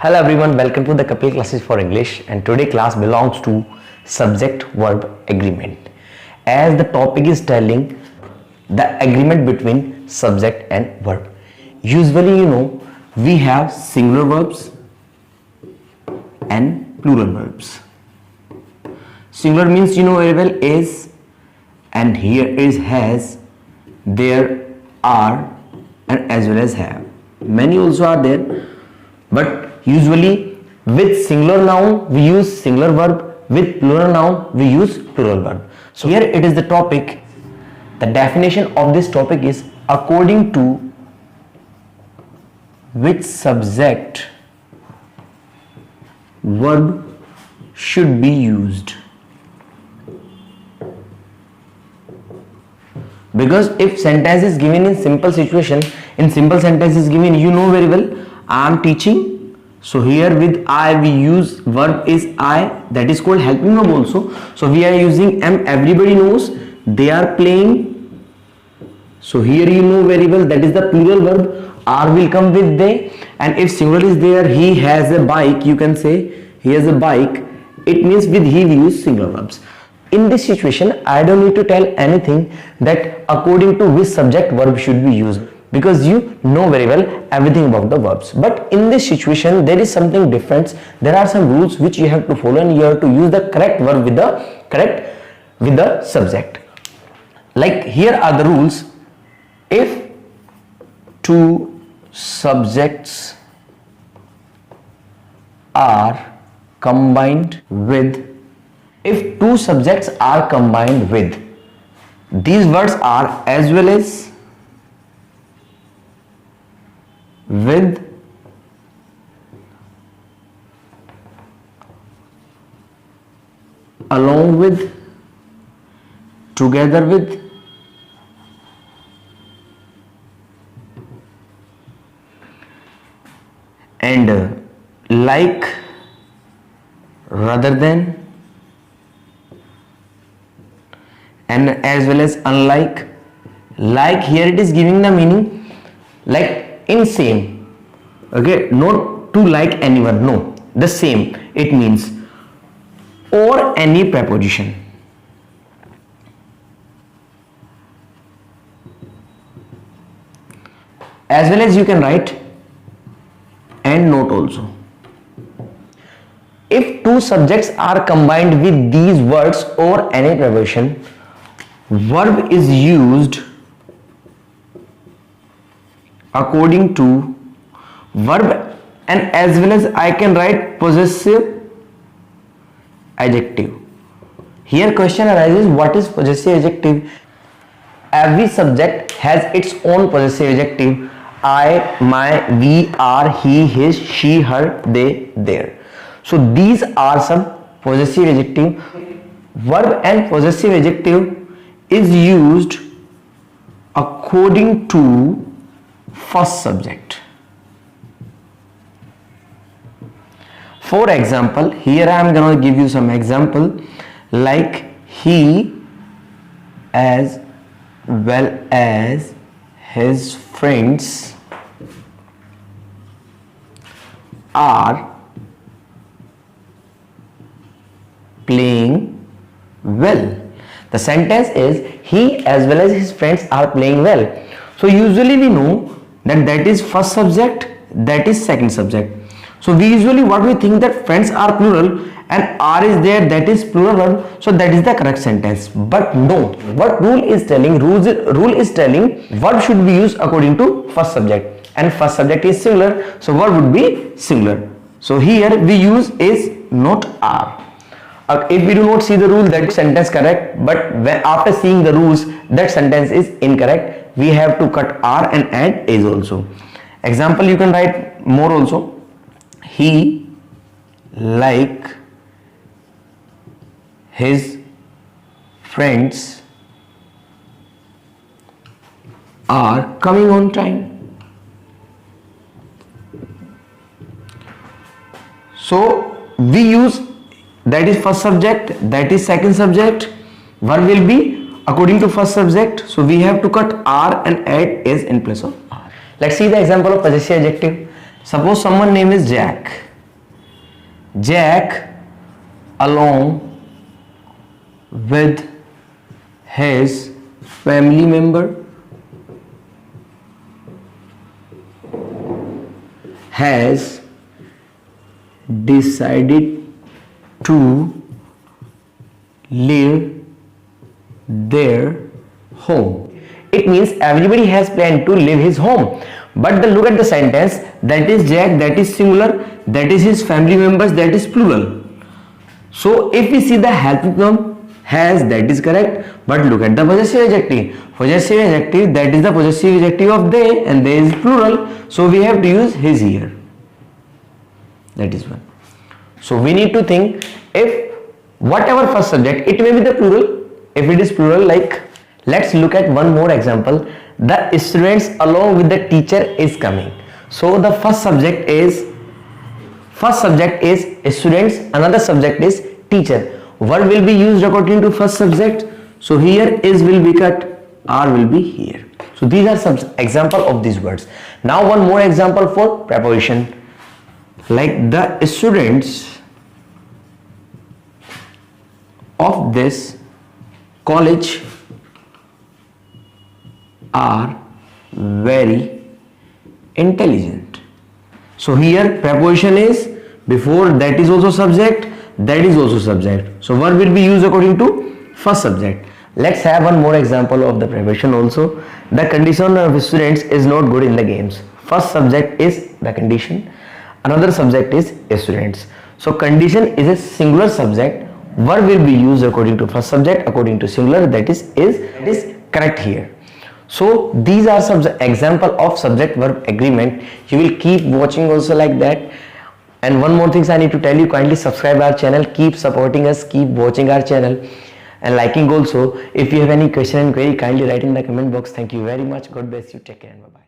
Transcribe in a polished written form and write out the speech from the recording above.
Hello everyone, welcome to the Kapil Classes for English, and today class belongs to subject verb agreement. As the topic is telling the agreement between subject and verb. Usually we have singular verbs and plural verbs. Singular means very well is, and here is has, there are, and as well as have. Many also are there, but usually with singular noun we use singular verb, with plural noun we use plural verb. So here it is the topic. The definition of this topic is according to which subject verb should be used. Because if sentence is given in simple situation, in simple sentence is given, very well, I am teaching. So here with I we use verb is I, that is called helping verb also. So we are using am, everybody knows, they are playing. So here very well, that is the plural verb. Are will come with they, and if singular is there, he has a bike, you can say he has a bike. It means with he we use singular verbs. In this situation, I don't need to tell anything that according to which subject verb should be used, because you know very well everything about the verbs. But in this situation, there is something different. There are some rules which you have to follow, and you have to use the correct verb with the subject. Like here are the rules. If two subjects are combined with, if two subjects are combined with, these words are as well as, with, along with, together with, and like, rather than, and as well as unlike. Like here it is giving the meaning like in same, okay, not to like anyone, no, the same it means, or any preposition. As well as you can write and not also. If two subjects are combined with these words or any preposition, verb is used according to verb, and as well as I can write possessive adjective. Here question arises, what is possessive adjective? Every subject has its own possessive adjective. I, my, we, are, he, his, she, her, they, their. So these are some possessive adjective. Verb and possessive adjective is used according to first subject. For example, here I am going to give you some example, like he as well as his friends are playing well. The sentence is he as well as his friends are playing well. So usually we know that is first subject, that is second subject. So we usually what we think that friends are plural and are is there, that is plural verb, so that is the correct sentence. But no, what rule is telling? Rule is telling verb should be used according to first subject, and first subject is singular, so verb would be singular. So here we use is, not are. If we do not see the rule, that sentence correct, but after seeing the rules, that sentence is incorrect. We have to cut are and add is also. Example, you can write more also. He, like his friends, are coming on time. So we use, that is first subject, that is second subject, verb will be according to first subject, so we have to cut are and add is in place of are. Let's see the example of possessive adjective. Suppose someone name is Jack. Jack along with his family member has decided to leave their home. It means everybody has planned to leave his home. But look at the sentence, that is Jack, that is singular, that is his family members, that is plural. So if we see the helping verb has, that is correct. But look at the possessive adjective. Possessive adjective, that is the possessive adjective of they, and they is plural. So we have to use his here. That is one. So we need to think, if whatever first subject, it may be the plural. If it is plural, like, let's look at one more example. The students along with the teacher is coming. So the first subject is students, another subject is teacher. Verb will be used according to first subject. So here is will be cut, are will be here. So these are some example of these words. Now one more example for preposition. Like the students of this college are very intelligent. So here preposition is before, that is also subject, that is also subject. So verb will be used according to first subject. Let's have one more example of the preposition also. The condition of students is not good in the games. First subject is the condition, another subject is students. So condition is a singular subject, verb will be used according to first subject, according to singular, that is correct here. So these are some example of subject verb agreement. You will keep watching also like that. And one more thing I need to tell you, kindly subscribe our channel, keep supporting us, keep watching our channel and liking also. If you have any question and query, kindly write in the comment box. Thank you very much. God bless you. Take care and bye bye.